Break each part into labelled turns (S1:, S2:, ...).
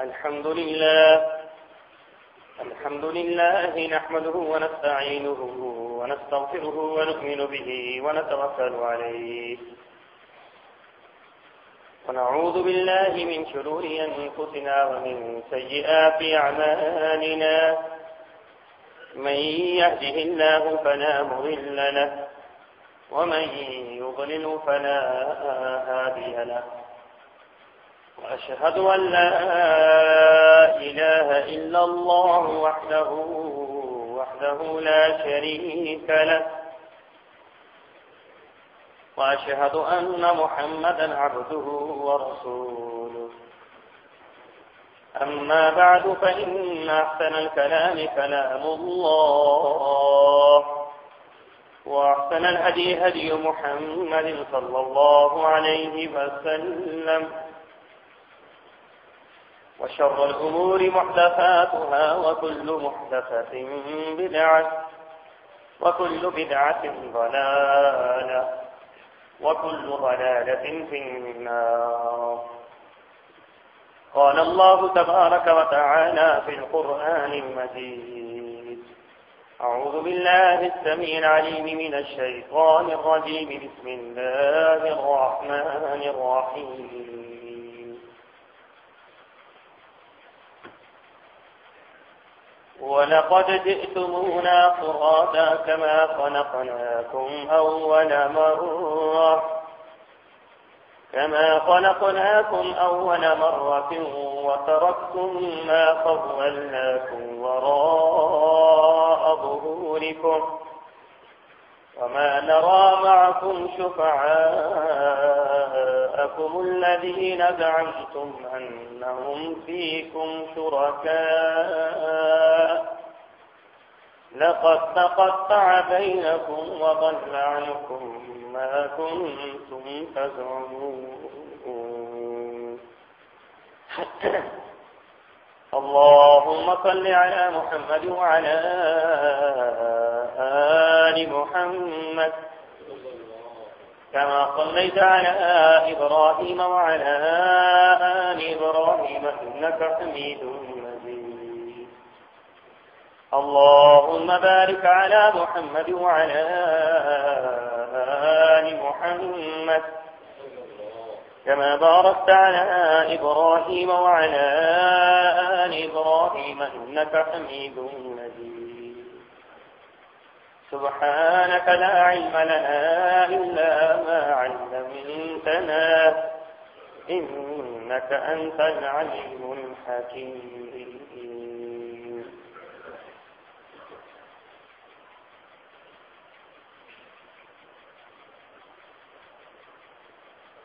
S1: الحمد لله نحمده ونستعينه ونستغفره ونؤمن به ونتوكل عليه ونعوذ بالله من شرور أنفسنا ومن سيئات أعمالنا. من يهده الله فلا مضل له ومن يضلل فلا هادي له. وأشهد أن لا إله إلا الله وحده لا شريك له. وأشهد أن محمدا عبده ورسوله. أما بعد فإن أحسن الكلام كلام الله وأحسن الهدي هدي محمد صلى الله عليه وسلم وشر الأمور محدثاتها وكل محدثة بدعة وكل بدعة ضلالة وكل ضلالة في النار. قال الله تبارك وتعالى في القرآن المجيد: أعوذ بالله السميع العليم من الشيطان الرجيم. بسم الله الرحمن الرحيم. ولقد جئتمونا فرادا كما خلقناكم أول مرة وتركتم ما خولناكم وراء ظهوركم وما نرى معكم شفعاءكم الذين زعمتم أنهم فيكم شركاء لقد تقطع بينكم وضل عنكم ما كنتم تزعمون. اللهم صل على محمد وعلى آل محمد كما صليت على إبراهيم وعلى آل إبراهيم إنك حميد مجيد. اللهم بارك على محمد وعلى آل محمد كما باركت على إبراهيم وعلى آل إبراهيم إنك حميد مجيد. سبحانك لا علم لنا إلا ما علمتنا إنك أنت العليم الحكيم.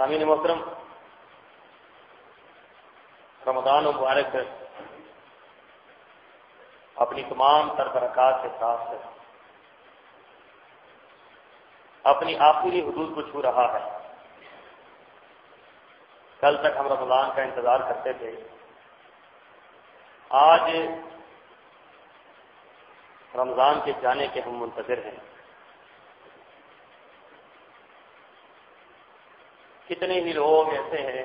S1: سامعین محترم، رمضان مبارک اپنی تمام تر برکات کے ساتھ اپنی آخری حدود کو چھو رہا ہے۔ کل تک ہم رمضان کا انتظار کرتے تھے، آج رمضان کے جانے کے ہم منتظر ہیں۔ کتنے ہی لوگ ایسے ہیں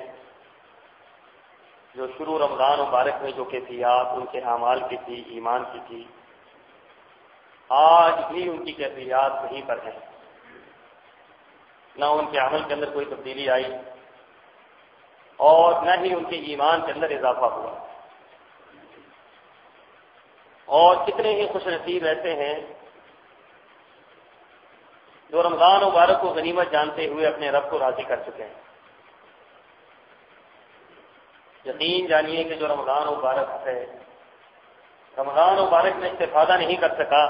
S1: جو شروع رمضان مبارک میں جو کیفیات ان کے اعمال کی تھی، ایمان کی تھی، آج بھی ان کی کیفیات وہیں پر ہیں، نہ ان کے عمل کے اندر کوئی تبدیلی آئی اور نہ ہی ان کے ایمان کے اندر اضافہ ہوا۔ اور کتنے ہی خوش نصیب ایسے ہیں جو رمضان مبارک کو غنیمت جانتے ہوئے اپنے رب کو راضی کر چکے ہیں۔ یقین جانیے کہ جو رمضان مبارک ہے، رمضان مبارک میں استفادہ نہیں کر سکا،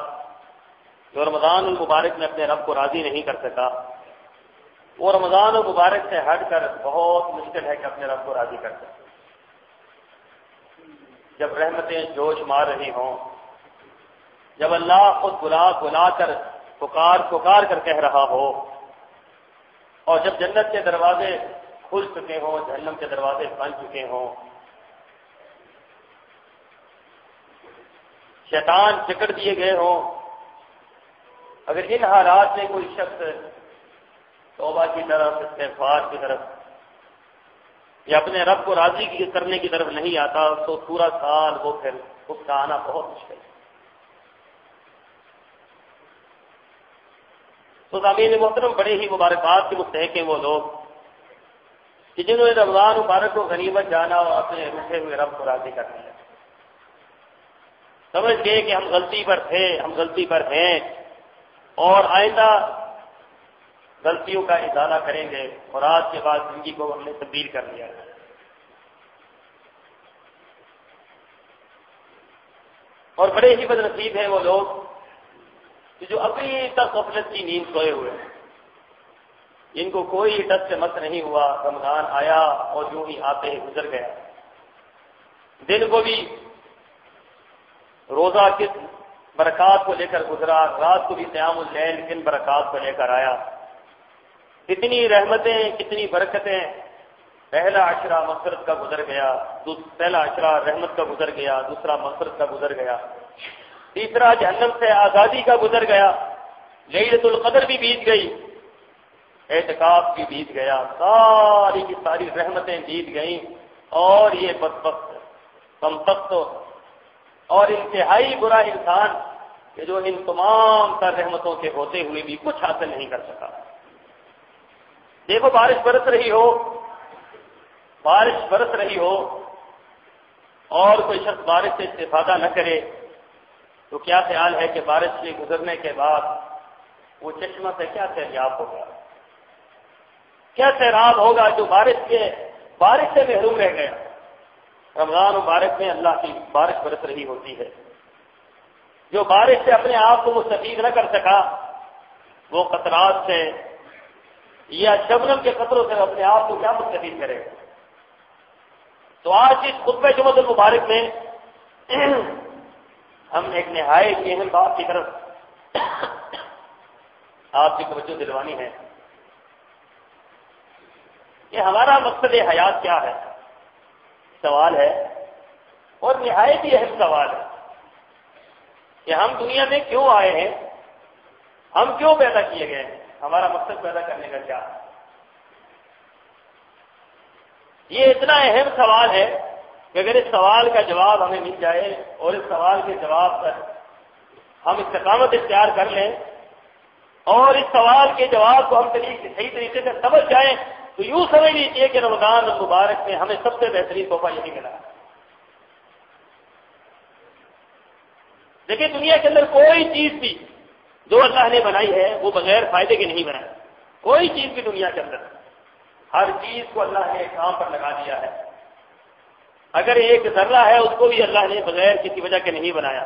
S1: جو رمضان المبارک میں اپنے رب کو راضی نہیں کر سکا، وہ رمضان مبارک سے ہٹ کر بہت مشکل ہے کہ اپنے رب کو راضی کر سکے۔ جب رحمتیں جوش مار رہی ہوں، جب اللہ خود بلا کر پکار کر کہہ رہا ہو، اور جب جنت کے دروازے کھل چکے ہوں، جہنم کے دروازے بن چکے ہوں، شیطان جکڑ دیے گئے ہوں، اگر ان حالات میں کوئی شخص توبہ کی طرف، استغفار کی طرف یا اپنے رب کو راضی کرنے کی طرف نہیں آتا تو پورا سال وہ پھر اس کا آنا بہت مشکل ہے۔ تو سامعین محترم، بڑے ہی مبارکباد کے مستحق ہیں وہ لوگ کہ جنہوں نے رمضان مبارک کو غنیمت جانا اور اپنے روٹھے ہوئے رب کو راضی کر لیا، سمجھ گئے کہ ہم غلطی پر تھے، ہم غلطی پر ہیں اور آئندہ غلطیوں کا ازالہ کریں گے، اور آج کے بعد زندگی کو ہم نے تبدیل کر لیا ہے۔ اور بڑے ہی بد نصیب ہیں وہ لوگ کہ جو ابھی تک غفلت کی نیند سوئے ہوئے ہیں، جن کو کوئی ٹچ سے مس نہیں ہوا، رمضان آیا اور یوں ہی آتے ہی گزر گیا۔ دن کو بھی روزہ کس برکات کو لے کر گزرا، رات کو بھی قیام اللیل کن برکات کو لے کر آیا۔ کتنی رحمتیں، کتنی برکتیں، پہلا عشرہ مغفرت کا گزر گیا، پہلا عشرہ رحمت کا گزر گیا، دوسرا مغفرت کا گزر گیا، تیسرا جہنم سے آزادی کا گزر گیا، لیلۃ القدر بھی بیت گئی، اعتکاف بھی بیت گیا، ساری کی ساری رحمتیں بیت گئیں، اور یہ بدبخت، کمبخت اور انتہائی برا انسان کہ جو ان تمام تر رحمتوں کے ہوتے ہوئے بھی کچھ حاصل نہیں کر سکا۔ دیکھو بارش برس رہی ہو، اور کوئی شخص بارش سے استفادہ نہ کرے تو کیا خیال ہے کہ بارش کے گزرنے کے بعد وہ چشمہ سے کیا سیلاب ہوگا، کیا سیراب ہوگا جو بارش سے محروم رہ گیا۔ رمضان مبارک میں اللہ کی بارش برس رہی ہوتی ہے، جو بارش سے اپنے آپ کو مستفید نہ کر سکا، وہ قطرات سے یا شبنم کے قطروں سے اپنے آپ کو کیا مستفید کرے گا۔ تو آج اس خطبہ جمعۃ المبارک میں ہم ایک نہایت اہم بات کی طرف آپ کی توجہ دلوانی ہے کہ ہمارا مقصد حیات کیا ہے، سوال ہے، اور نہایت ہی اہم سوال ہے کہ ہم دنیا میں کیوں آئے ہیں، ہم کیوں پیدا کیے گئے ہیں، ہمارا مقصد پیدا کرنے کا کیا ہے۔ یہ اتنا اہم سوال ہے کہ اگر اس سوال کا جواب ہمیں مل جائے اور اس سوال کے جواب پر ہم استقامت اختیار کر لیں اور اس سوال کے جواب کو ہم صحیح طریقے سے سمجھ جائیں تو یوں سمجھ لیجیے کہ رمضان المبارک میں ہمیں سب سے بہترین تحفہ یہی ملا ہے۔ دیکھیں دنیا کے اندر کوئی چیز بھی جو اللہ نے بنائی ہے وہ بغیر فائدے کے نہیں بنائی، کوئی چیز بھی دنیا کے اندر، ہر چیز کو اللہ نے کام پر لگا دیا ہے۔ اگر ایک ذرہ ہے اس کو بھی اللہ نے بغیر کسی وجہ کے نہیں بنایا،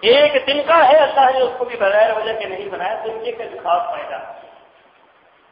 S1: ایک تنکا ہے اللہ نے اس کو بھی بغیر وجہ کے نہیں بنایا، تنکے کا خاص فائدہ ہے۔